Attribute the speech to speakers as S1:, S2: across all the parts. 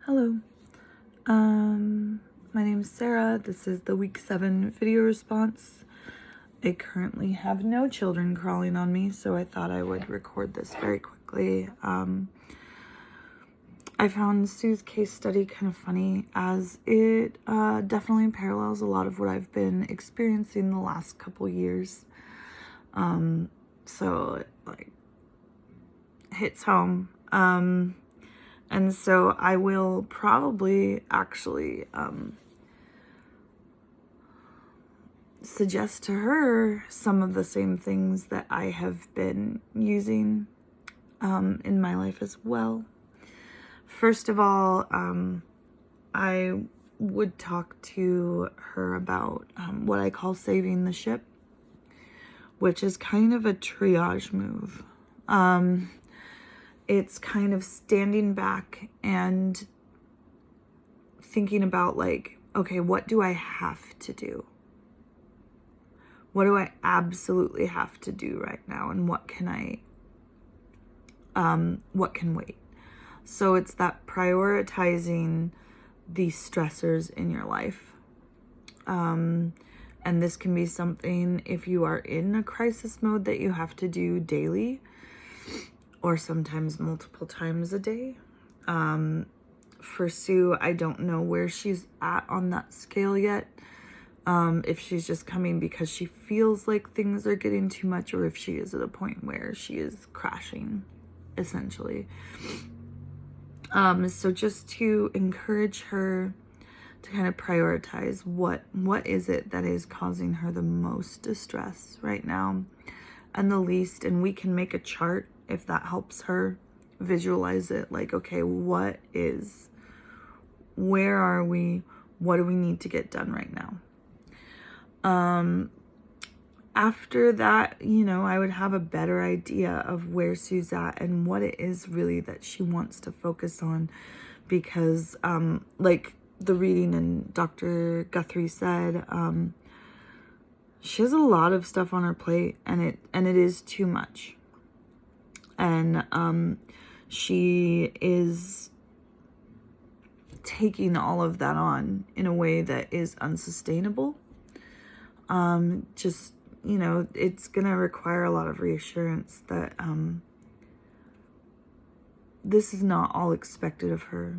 S1: Hello. My name's Sarah. This is the week 7 video response. I currently have no children crawling on me, so I thought I would record this very quickly. I found Sue's case study kind of funny, as it definitely parallels a lot of what I've been experiencing the last couple years. So it like hits home. And so I will probably actually suggest to her some of the same things that I have been using in my life as well. First of all, I would talk to her about what I call saving the ship, which is kind of a triage move. It's kind of standing back and thinking about like, okay, what do I have to do? What do I absolutely have to do right now? And what can wait? So it's that prioritizing the stressors in your life. And this can be something, if you are in a crisis mode, that you have to do daily, or sometimes multiple times a day. For Sue, I don't know where she's at on that scale yet. If she's just coming because she feels like things are getting too much, or if she is at a point where she is crashing, essentially. So just to encourage her to kind of prioritize what is it that is causing her the most distress right now and the least. And we can make a chart if that helps her visualize it. Like, okay, where are we? What do we need to get done right now? After that, I would have a better idea of where Sue's at and what it is really that she wants to focus on. Because, like the reading and Dr. Guthrie said, she has a lot of stuff on her plate, and it is too much. And she is taking all of that on in a way that is unsustainable. It's gonna require a lot of reassurance that this is not all expected of her.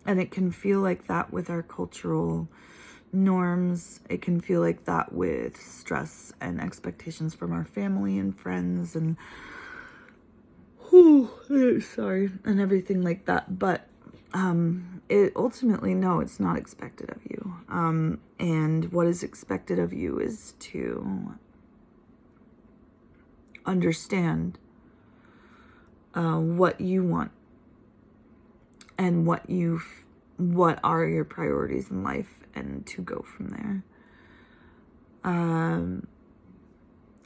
S1: And it can feel like that with our cultural norms. It can feel like that with stress and expectations from our family and friends and and everything like that. But it ultimately, no, it's not expected of you. And what is expected of you is to understand what you want and what are your priorities in life, and to go from there.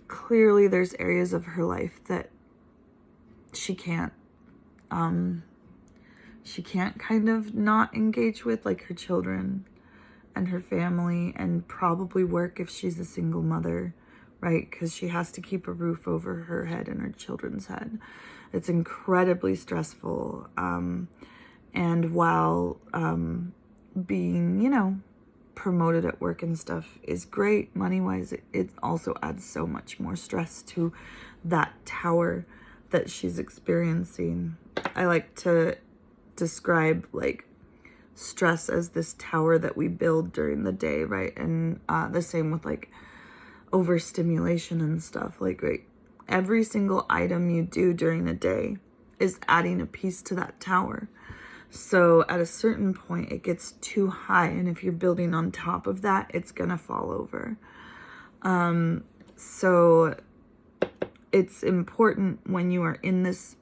S1: Clearly there's areas of her life that she can't kind of not engage with, like her children and her family, and probably work if she's a single mother, right? Because she has to keep a roof over her head and her children's head. It's incredibly stressful. And while being, promoted at work and stuff is great money-wise, it also adds so much more stress to that tower that she's experiencing. I like to describe like stress as this tower that we build during the day, right? And the same with like overstimulation and stuff. Like, right, every single item you do during a day is adding a piece to that tower. So at a certain point it gets too high, and if you're building on top of that, it's gonna fall over. So it's important when you are in this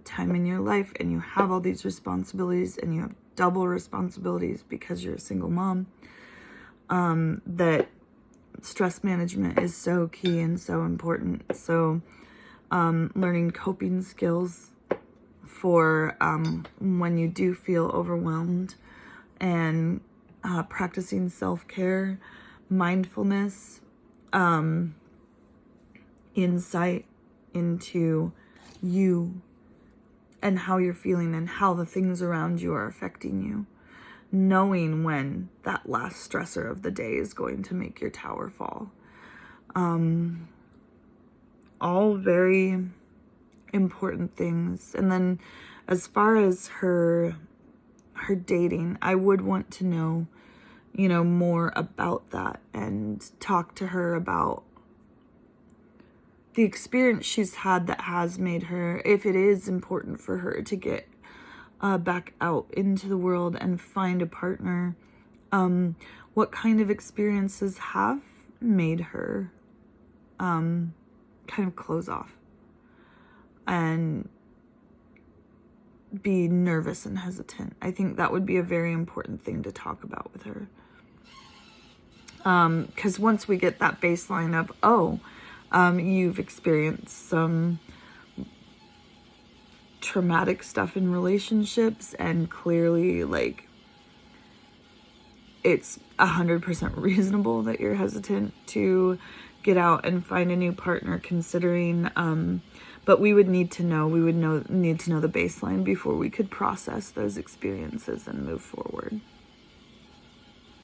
S1: time in your life and you have all these responsibilities and you have double responsibilities because you're a single mom, that stress management is so key and so important. So learning coping skills for when you do feel overwhelmed, and practicing self-care, mindfulness, insight into you and how you're feeling and how the things around you are affecting you. Knowing when that last stressor of the day is going to make your tower fall. All very important things. And then as far as her dating, I would want to know, you know, more about that and talk to her about the experience she's had that has made her, if it is important for her to get back out into the world and find a partner, what kind of experiences have made her kind of close off and be nervous and hesitant. I think that would be a very important thing to talk about with her. Because once we get that baseline of, you've experienced some traumatic stuff in relationships, and clearly, like, it's 100% reasonable that you're hesitant to get out and find a new partner, considering, but we would need to know, need to know the baseline before we could process those experiences and move forward.